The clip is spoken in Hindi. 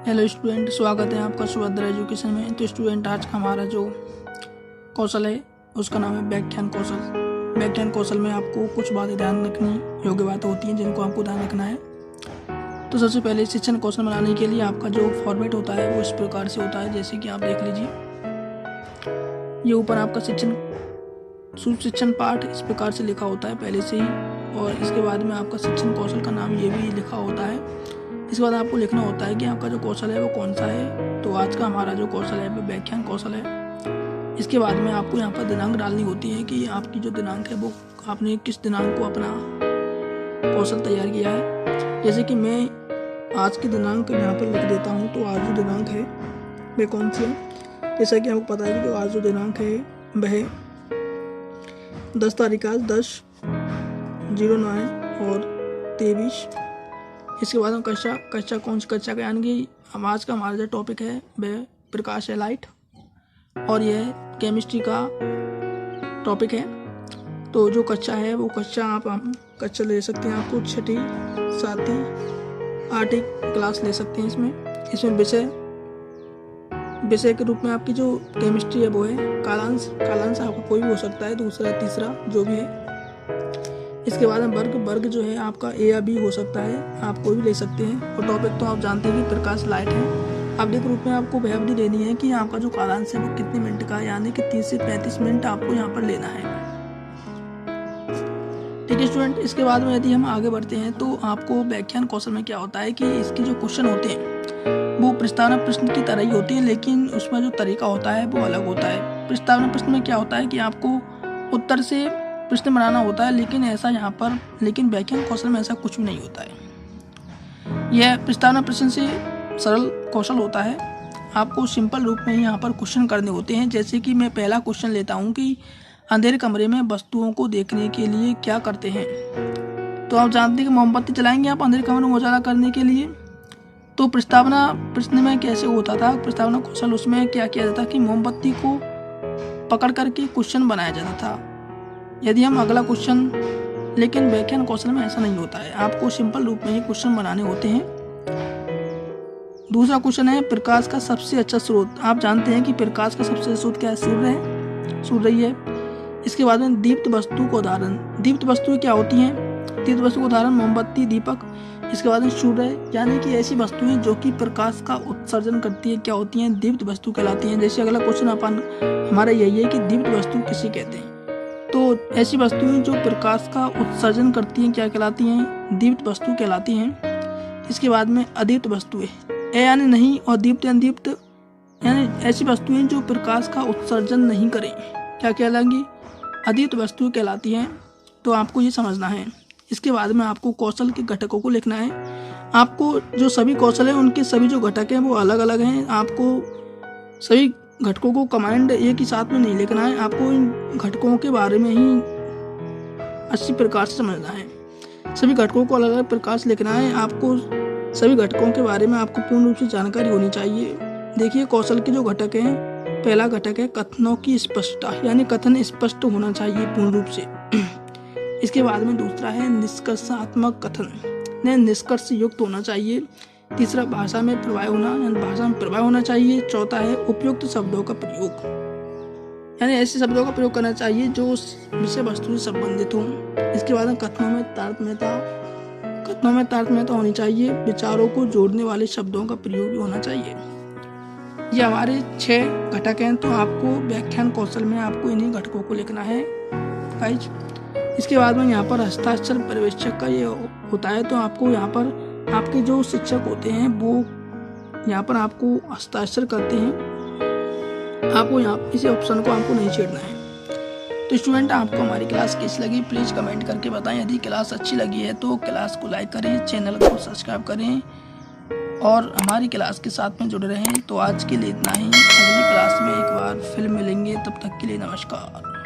हेलो स्टूडेंट, स्वागत है आपका सुभद्रा एजुकेशन में। तो स्टूडेंट, आज का हमारा जो कौशल है उसका नाम है व्याख्यान कौशल। व्याख्यान कौशल में आपको कुछ बातें ध्यान रखनी योग्य बातें होती हैं जिनको आपको ध्यान रखना है। तो सबसे पहले शिक्षण कौशल बनाने के लिए आपका जो फॉर्मेट होता है वो इस प्रकार से होता है, जैसे कि आप देख लीजिए। ये ऊपर आपका सुशिक्षण पाठ इस प्रकार से लिखा होता है पहले से ही, और इसके बाद में आपका शिक्षण कौशल का नाम ये भी लिखा होता है। इसके बाद आपको लिखना होता है कि आपका जो कौशल है वो कौन सा है। तो आज का हमारा जो कौशल है वो व्याख्यान कौशल है। इसके बाद में आपको यहाँ पर दिनांक डालनी होती है कि आपकी जो दिनांक है वो आपने किस दिनांक को अपना कौशल तैयार किया है। जैसे कि मैं आज की दिनांक यहाँ पर लिख देता हूँ। तो आज जो दिनांक है वह कौन सी है, जैसा कि आपको पता है कि आज जो दिनांक है वह 10 तारीख आज 10/09 और 23। इसके बाद हम कक्षा कौन सी कक्षा का, यानी कि हम आज का हमारा जो टॉपिक है वह प्रकाश है, लाइट, और यह केमिस्ट्री का टॉपिक है। तो जो कक्षा है वो कक्षा हम कक्षा ले सकते हैं। आपको 6ठी 7वीं 8वीं क्लास ले सकते हैं। इसमें विषय के रूप में आपकी जो केमिस्ट्री है वो है कालांश आपका कोई भी हो सकता है, दूसरा तीसरा जो भी है। इसके बाद में वर्ग जो है आपका ए या बी हो सकता है, आप कोई भी ले सकते हैं। और टॉपिक तो आप जानते हैं कि प्रकाश लाइट है। अवधि के रूप में आपको वह अवधि लेनी है कि आपका जो कालांश है वो कितने मिनट का है, यानी कि 30 से 35 मिनट आपको यहाँ पर लेना है। ठीक है स्टूडेंट, इसके बाद में यदि हम आगे बढ़ते हैं तो आपको व्याख्यान कौशल में क्या होता है कि इसके जो क्वेश्चन होते हैं वो प्रस्तावना प्रश्न की तरह ही होते हैं, लेकिन उसमें जो तरीका होता है वो अलग होता है। प्रस्तावना प्रश्न में क्या होता है कि आपको उत्तर से प्रश्न बनाना होता है, लेकिन व्याख्यान कौशल में ऐसा कुछ भी नहीं होता है। यह प्रस्तावना प्रश्न से सरल कौशल होता है। आपको सिंपल रूप में यहाँ पर क्वेश्चन करने होते हैं। जैसे कि मैं पहला क्वेश्चन लेता हूँ कि अंधेरे कमरे में वस्तुओं को देखने के लिए क्या करते हैं। तो आप जानते हैं कि मोमबत्ती जलाएंगे आप अंधेरे कमरे में उजाला करने के लिए। तो प्रस्तावना प्रश्न में कैसे होता था, प्रस्तावना कौशल उसमें क्या किया जाता कि मोमबत्ती को पकड़ करके क्वेश्चन बनाया जाता था। यदि हम अगला क्वेश्चन, लेकिन व्याख्यान कौशल में ऐसा नहीं होता है, आपको सिंपल रूप में ही क्वेश्चन बनाने होते हैं। दूसरा क्वेश्चन है प्रकाश का सबसे अच्छा स्रोत। आप जानते हैं कि प्रकाश का सबसे अच्छा स्रोत क्या है, सूर्य ही है। इसके बाद में दीप्त वस्तु का उदाहरण। दीप्त वस्तुएं क्या होती हैं, दीप्त वस्तु का उदाहरण मोमबत्ती, दीपक। इसके बाद में सूर्य, यानी कि ऐसी वस्तुएं जो कि प्रकाश का उत्सर्जन करती है क्या होती हैं, दीप्त वस्तु कहलाती हैं। जैसे अगला क्वेश्चन हमारा यही है कि दीप्त वस्तु किसे कहते हैं। तो ऐसी वस्तुएं जो प्रकाश का उत्सर्जन करती हैं क्या कहलाती हैं, दीप्त वस्तु कहलाती हैं। इसके बाद में अदीप्त वस्तुएं, यानी नहीं, और दीप्त यानी दीप्त, यानी ऐसी वस्तुएं जो प्रकाश का उत्सर्जन नहीं करें क्या कहलाएंगी, अदीप्त वस्तुएं कहलाती हैं। तो आपको ये समझना है। इसके बाद में आपको कौशल के घटकों को लिखना है। आपको जो सभी कौशल है उनके सभी जो घटक हैं वो अलग अलग हैं। आपको सभी घटकों को कमांड एक ही साथ में नहीं लिखना है, आपको इन घटकों के बारे में ही अच्छी प्रकार से समझना है। सभी घटकों को अलग अलग प्रकार से लिखना है। आपको सभी घटकों के बारे में आपको पूर्ण रूप से जानकारी होनी चाहिए। देखिए, कौशल के जो घटक हैं, पहला घटक है कथनों की स्पष्टता, यानी कथन स्पष्ट होना चाहिए पूर्ण रूप से। इसके बाद में दूसरा है निष्कर्षात्मक कथन, निष्कर्ष युक्त होना चाहिए। तीसरा भाषा में प्रवाह होना चाहिए। चौथा है उपयुक्त शब्दों का प्रयोग, यानी ऐसे शब्दों का प्रयोग करना चाहिए जो विषय वस्तु से संबंधित हों। इसके बाद कथनों में तारतम्यता होनी चाहिए। विचारों को जोड़ने वाले शब्दों का प्रयोग भी होना चाहिए। ये हमारे 6 घटक हैं। तो आपको व्याख्यान कौशल में आपको इन्हीं घटकों को लिखना है गाइज। इसके बाद में यहाँ पर हस्ताक्षर पर्यवेक्षक का ये होता है। तो आपको यहाँ पर आपके जो शिक्षक होते हैं वो यहाँ पर आपको हस्ताक्षर करते हैं। आपको यहाँ इसी ऑप्शन को आपको नहीं छेड़ना है। तो स्टूडेंट, आपको हमारी क्लास कैसी लगी प्लीज़ कमेंट करके बताएं। यदि क्लास अच्छी लगी है तो क्लास को लाइक करें, चैनल को सब्सक्राइब करें और हमारी क्लास के साथ में जुड़े रहें। तो आज के लिए इतना ही। अगली क्लास में एक बार फिर मिलेंगे, तब तक के लिए नमस्कार।